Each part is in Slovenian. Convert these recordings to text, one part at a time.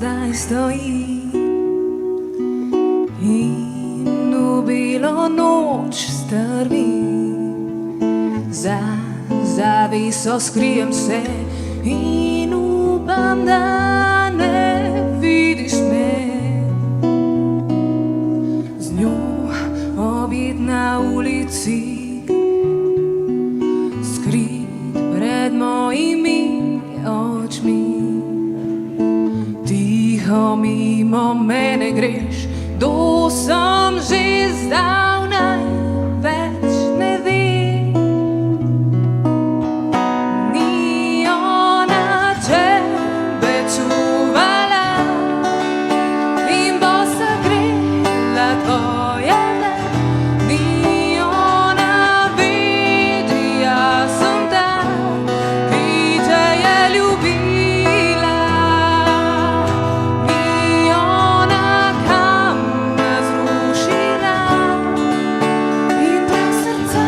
zdaj stoji in v belo noč strmi. Za zaviso skrijem se in upam, da ne vidiš me. Z njo obit na ulici, skrit pred mojimi očmi. Tiho mimo mene greš, kdo sem že zdavnaj, več ne vem. Ni ona tebe čuvala in bo se grela tvoja dlan. Ni ona vidi, jaz sem ta, ki te je ljubila. Ni ona kamen zrušila in brez srca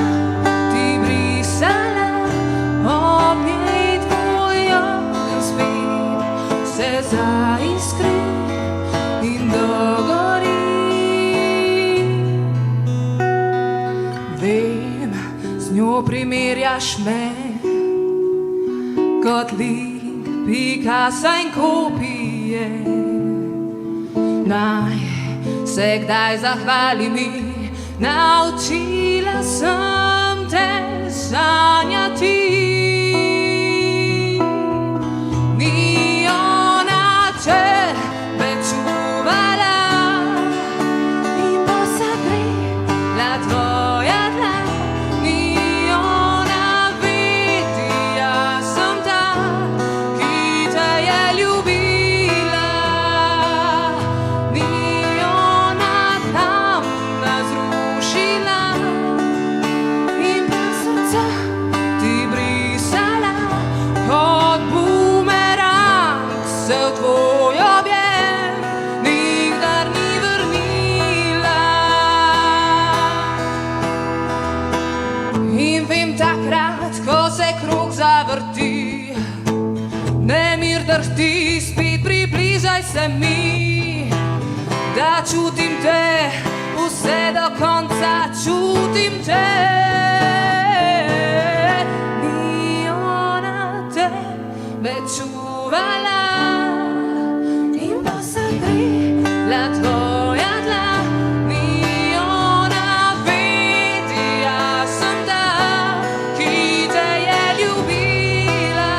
ti brisala. Ob njej tvoj ogenj spet se zaiskri in dogori. Vem, z njo primerjaš me kot lik Picassa in kopije. Naj se kdaj zahvali mi, naučila sem te sanjati. Ni ona tebe čuvala in bo se grela tvoja dlan. Ni ona vidi, jaz sem ta, ki te je ljubila. Ni ona kamen zrušila in brez srca ti brisala. Kot bumerang se v tvoj objem nikdar ni vrnila. In vem takrat, ko se krog zavrti, nemir drhti, spet približaj se mi, da čutim te, vse do konca čutim te. Ni ona tebe čuvala in bo se grela tvoja dlan. Ni ona vidi, jaz sem ta, ki te je ljubila.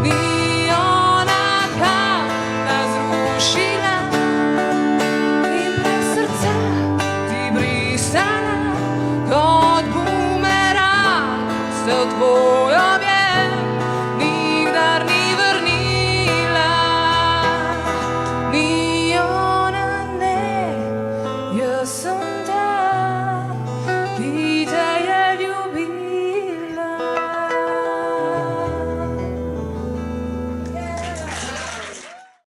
Ni ona kamen zrušila in brez srca ti brisala. Kot bumerang se v tvoj